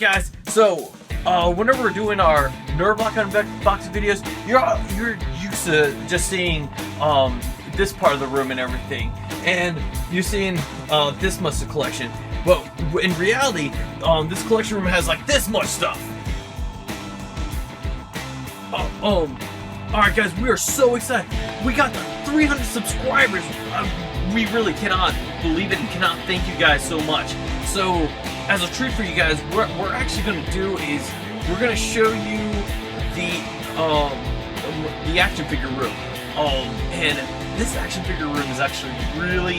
guys, so whenever we're doing our Nerdblock unboxing videos, you're used to just seeing this part of the room and everything, and you're seeing this much of the collection. But in reality, this collection room has like this much stuff. Alright guys, we are so excited. We got the 300 subscribers. We really cannot believe it and cannot thank you guys so much. So, as a treat for you guys, what we're actually going to do is we're going to show you the action figure room. And this action figure room is actually really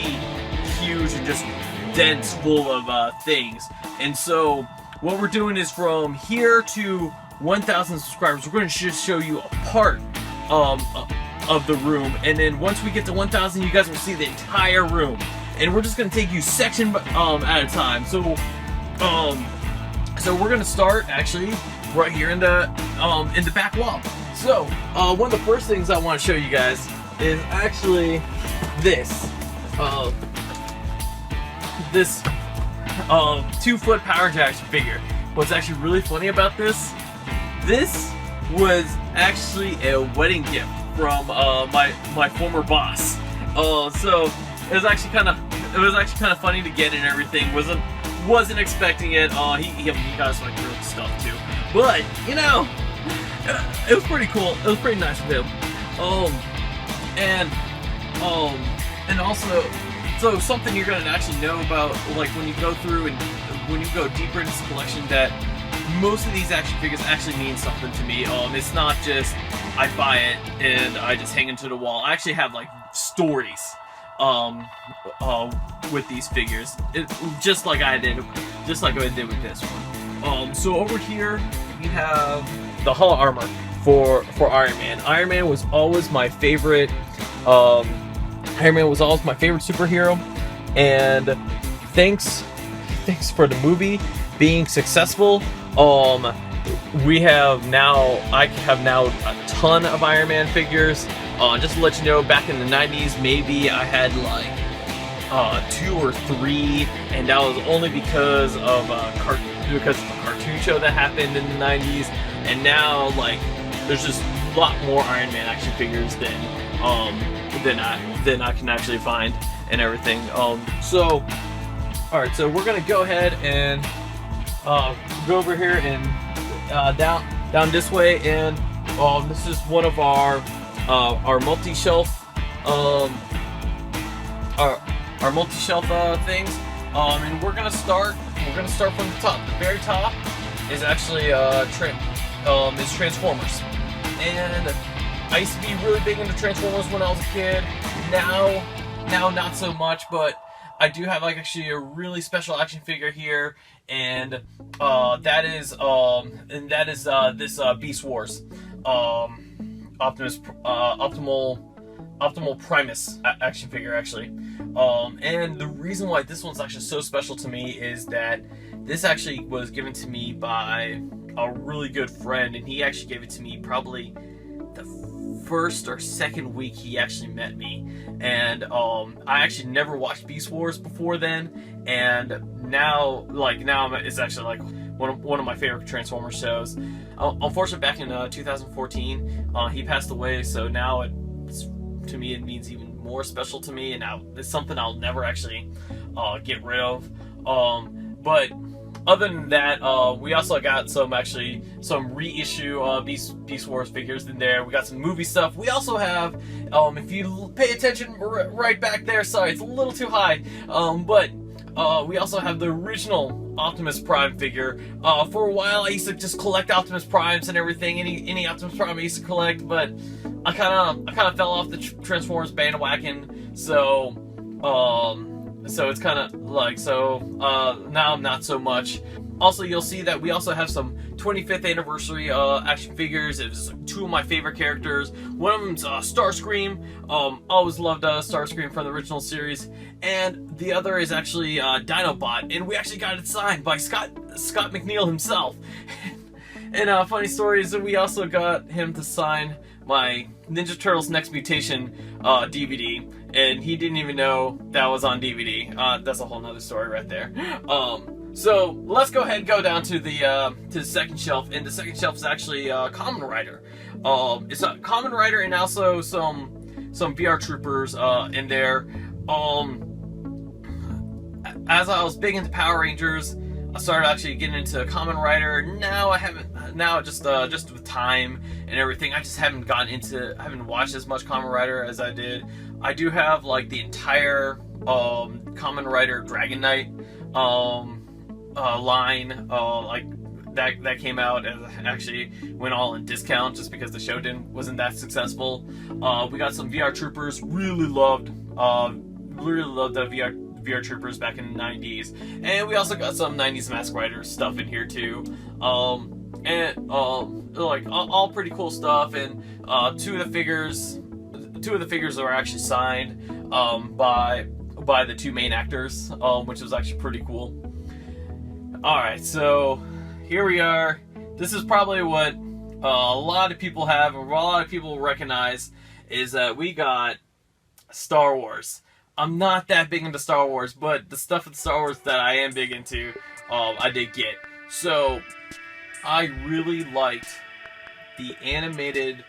huge and just dense, full of things. And so, what we're doing is from here to 1,000 subscribers, we're going to just show you a part of the room, and then once we get to 1,000, you guys will see the entire room, and we're just going to take you section at a time. So we're going to start actually right here in the back wall. So one of the first things I want to show you guys is actually this 2-foot Power Jacks figure. What's actually really funny about this was actually a wedding gift from my former boss. So it was actually kind of funny to get and everything. Wasn't expecting it. He got us like real stuff too. But you know, it was pretty cool. It was pretty nice of him. And also, so something you're gonna actually know about, like when you go through and when you go deeper into this collection, that most of these action figures actually mean something to me. It's not just I buy it and I just hang it to the wall. I actually have like stories with these figures, just like I did with this one. So over here we have the Hull armor for Iron Man. Iron Man was always my favorite. Iron Man was always my favorite superhero, and thanks for the movie being successful. I have now a ton of Iron Man figures. Just to let you know, back in the 90s, maybe I had like 2 or 3, and that was only because of the cartoon show that happened in the 90s. And now, like, there's just a lot more Iron Man action figures than I can actually find and everything. So, all right, so we're gonna go ahead and go over here and down this way, and this is one of our multi-shelf our multi-shelf things, and we're gonna start from the top. The very top is actually is Transformers, and I used to be really big into Transformers when I was a kid. Now not so much, but I do have like actually a really special action figure here, and that is this Beast Wars Optimal Primus action figure actually. And the reason why this one's actually so special to me is that this actually was given to me by a really good friend, and he actually gave it to me probably the first or second week he actually met me. And I actually never watched Beast Wars before then, and now it's actually like one of my favorite Transformers shows. Unfortunately, back in 2014, he passed away, so now to me it means even more special to me, and now it's something I'll never actually get rid of. But other than that, we also got some reissue Beast Wars figures in there. We got some movie stuff. We also have, if you pay attention right back there, sorry, it's a little too high, but we also have the original Optimus Prime figure. For a while, I used to just collect Optimus Primes and everything. Any Optimus Prime I used to collect, but I kind of fell off the Transformers bandwagon. So it's kind of like, now I'm not so much. Also, you'll see that we also have some 25th anniversary action figures. It's 2 of my favorite characters. One of them's Starscream. Always loved Starscream from the original series. And the other is actually Dinobot, and we actually got it signed by Scott McNeil himself. And funny story is that we also got him to sign my Ninja Turtles Next Mutation DVD, and he didn't even know that was on DVD. That's a whole nother story right there. So let's go ahead and go down to the second shelf, and the second shelf is actually Kamen Rider. It's a Kamen Rider and also some VR Troopers in there. As I was big into Power Rangers, I started actually getting into Kamen Rider. Now I haven't. Now just with time and everything, I just haven't watched as much Kamen Rider as I did. I do have like the entire Kamen Rider Dragon Knight line, like that came out and actually went all in discount just because the show wasn't that successful. We got some VR Troopers. Really loved the VR Troopers back in the 90s, and we also got some 90s Mask Rider stuff in here too. Like all pretty cool stuff. And two of the figures are actually signed by the two main actors, which was actually pretty cool. Alright, so here we are. This is probably what a lot of people have, and a lot of people recognize, is that we got Star Wars. I'm not that big into Star Wars, but the stuff with Star Wars that I am big into, I did get. So, I really liked the animated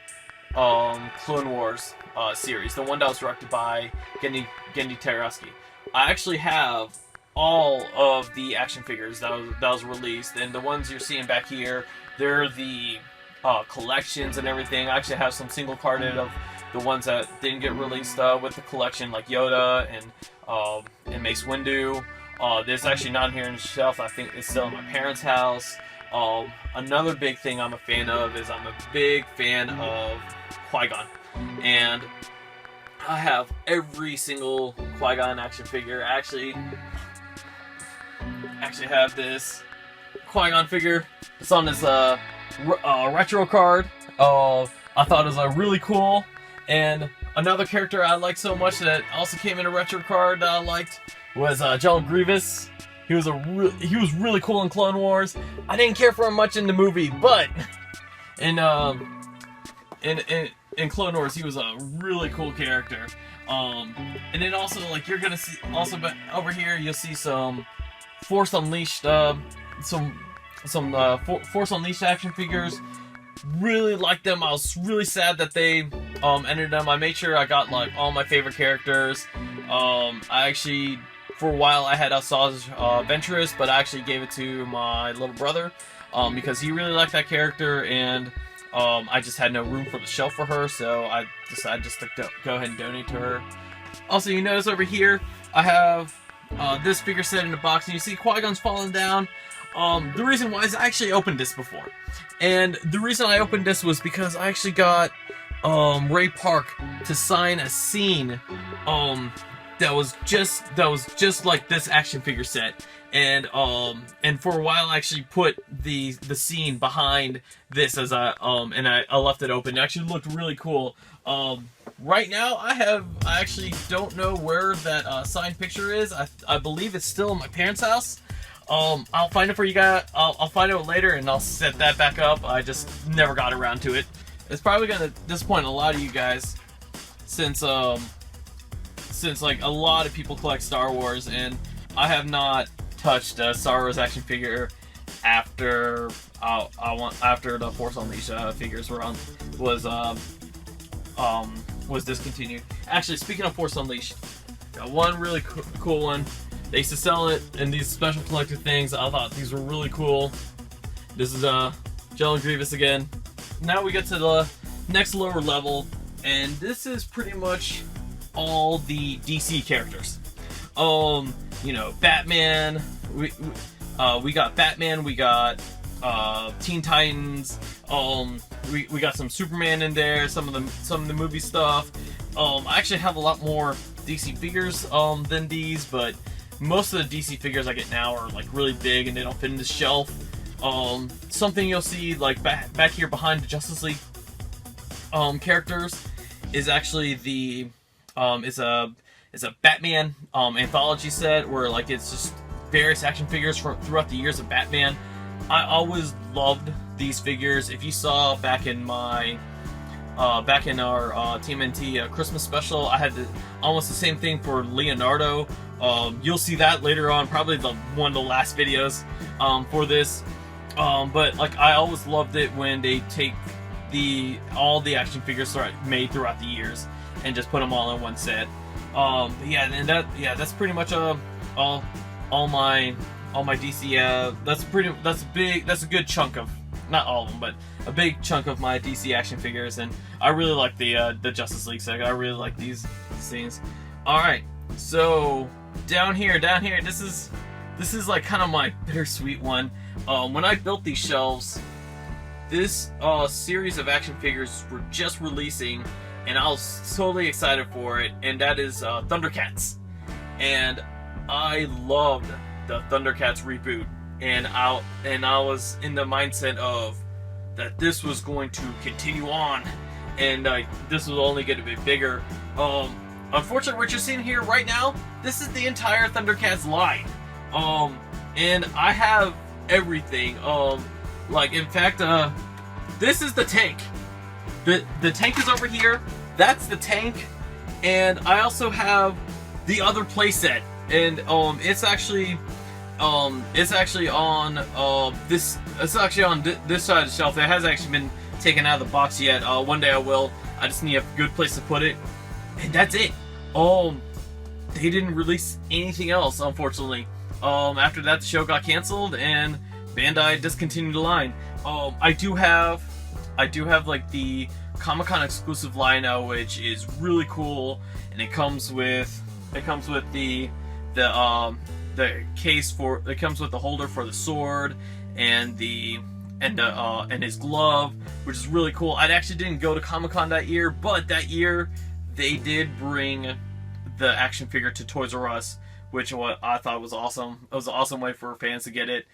Clone Wars series, the one that was directed by Genndy Tartakovsky. I actually have all of the action figures that was released, and the ones you're seeing back here, they're the collections and everything. I actually have some single carded of the ones that didn't get released with the collection, like Yoda and Mace Windu. There's actually not here on the shelf. I think it's still in my parents' house. Another big thing I'm a fan of is I'm a big fan of Qui-Gon, and I have every single Qui-Gon action figure. I actually have this Qui-Gon figure. It's on this retro card. I thought it was really cool. And another character I liked so much that also came in a retro card that I liked was General Grievous. He was really cool in Clone Wars. I didn't care for him much in the movie, but in Clone Wars he was a really cool character. And then also, like, you're gonna see also, but over here you'll see some Force Unleashed, some Force Unleashed action figures. Really liked them. I was really sad that they ended them. I made sure I got like all my favorite characters. I actually, for a while, I had Asajj Ventress, but I actually gave it to my little brother because he really liked that character, and I just had no room for the shelf for her, so I decided just to go ahead and donate to her. Also, you notice over here, I have this figure set in a box, and you see Qui-Gon's falling down. The reason why is I actually opened this before. And the reason I opened this was because I actually got Ray Park to sign a scene that was just like this action figure set. And for a while I actually put the scene behind this as I left it open. It actually looked really cool. Right now I actually don't know where that signed picture is. I believe it's still in my parents' house. I'll find it for you guys. I'll find it later and I'll set that back up. I just never got around to it. It's probably gonna disappoint a lot of you guys, since like a lot of people collect Star Wars, and I have not touched a Star Wars action figure after the Force Unleashed figures was discontinued. Actually, speaking of Force Unleashed, got one really cool one. They used to sell it in these special collector things. I thought these were really cool. This is General Grievous again. Now we get to the next lower level, and this is pretty much all the DC characters. You know, Batman. We got Batman. We got Teen Titans. We got some Superman in there. Some of the movie stuff. I actually have a lot more DC figures than these, but most of the DC figures I get now are like really big and they don't fit in the shelf. Something you'll see like back here behind the Justice League characters is actually the it's a Batman anthology set where like it's just various action figures throughout the years of Batman. I always loved these figures. If you saw back in my back in our TMNT Christmas special. I had almost the same thing for Leonardo. You'll see that later on, probably one of the last videos for this. But like, I always loved it when they take all the action figures made throughout the years and just put them all in one set. Yeah, and that's pretty much all my DC. That's a good chunk of, not all of them, but a big chunk of my DC action figures, and I really like the Justice League set. I really like these scenes. All right, so down here, this is like kind of my bittersweet one. When I built these shelves, this series of action figures were just releasing, and I was totally excited for it, and that is Thundercats. And I loved the Thundercats reboot, and I was in the mindset of that this was going to continue on, and this was only going to be bigger. Unfortunately, what you're seeing here right now, this is the entire Thundercats line, and I have everything. Like, in fact, this is the tank. The tank is over here. That's the tank, and I also have the other playset, and it's actually on this side of the shelf. It hasn't actually been taken out of the box yet. One day I will. I just need a good place to put it, and that's it. They didn't release anything else, unfortunately. After that, the show got canceled and Bandai discontinued the line. I do have like the Comic-Con exclusive line now, which is really cool, and it comes with the case for, it comes with the holder for the sword and his glove, which is really cool. I actually didn't go to Comic-Con that year, but that year they did bring the action figure to Toys R Us, which what I thought was awesome. It was an awesome way for fans to get it.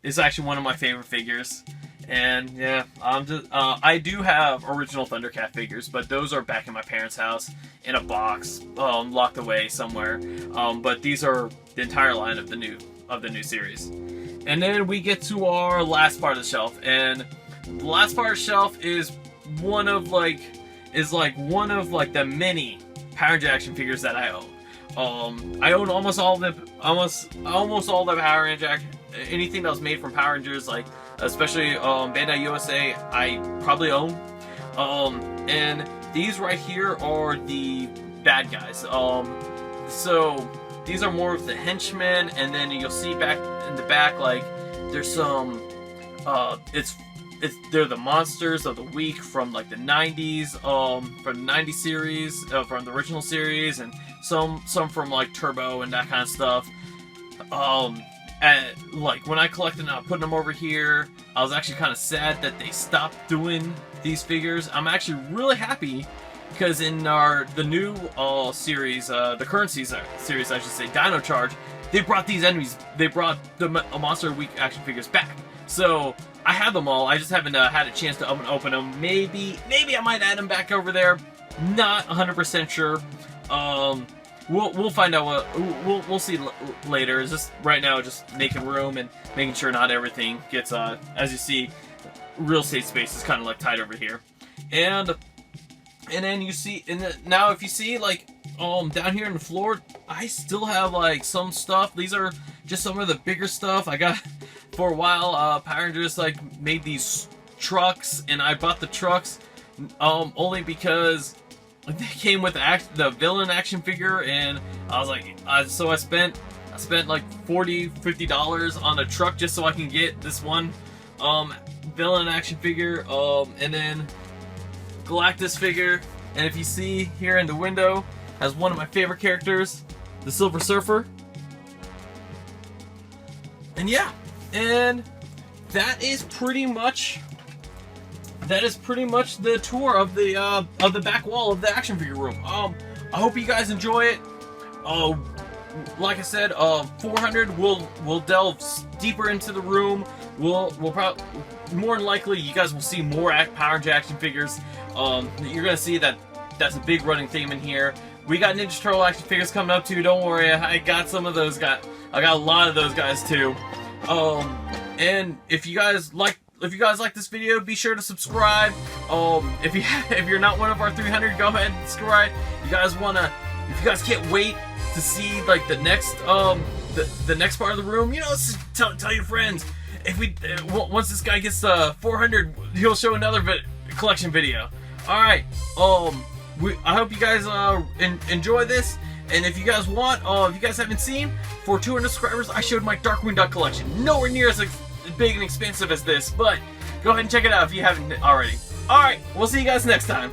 It's actually one of my favorite figures. And yeah, I do have original Thundercat figures, but those are back in my parents' house in a box, locked away somewhere. But these are the entire line of the new series. And then we get to our last part of the shelf, and the last part of the shelf is one of the many Power Ranger action figures that I own. I own almost all the Power Ranger, anything that was made from Power Rangers, like especially Bandai USA, I probably own. And these right here are the bad guys. So these are more of the henchmen, and then you'll see back in the back, like there's some they're the monsters of the week from like the 90s, from the 90s series, from the original series, and some from like Turbo and that kind of stuff. And like when I collected them, putting them over here, I was actually kind of sad that they stopped doing these figures. I'm actually really happy because in the new series, the current series I should say, Dino Charge, they brought these enemies, they brought the Monster of the Week action figures back. So I have them all. I just haven't had a chance to open them. Maybe I might add them back over there. Not 100% sure. We'll find out. We'll see later. It's just right now, just making room and making sure not everything gets. As you see, real estate space is kind of like tight over here, and then you see, now if you see like down here in the floor, I still have like some stuff. These are just some of the bigger stuff I got. For a while, Power Rangers like made these trucks, and I bought the trucks only because they came with the villain action figure, and I was like, so I spent like $40-50 on a truck just so I can get this one villain action figure, and then Galactus figure. And if you see here in the window, has one of my favorite characters, the Silver Surfer. And yeah. And that is pretty much the tour of the back wall of the action figure room. I hope you guys enjoy it. Like I said, 400 we'll delve deeper into the room. We'll probably, more than likely, you guys will see more Power Ranger action figures. You're gonna see that's a big running theme in here. We got Ninja Turtle action figures coming up too. Don't worry, I got some of those guys. I got a lot of those guys too. And if you guys like if you guys like this video, be sure to subscribe. If you're not one of our 300, go ahead and subscribe. If you guys can't wait to see like the next the next part of the room, tell your friends. If once this guy gets 400, he'll show another collection video. All right. I hope you guys enjoy this. And if you guys want, if you guys haven't seen, for 200 subscribers, I showed my Darkwing Duck collection. Nowhere near as big and expensive as this, but go ahead and check it out if you haven't already. All right. We'll see you guys next time.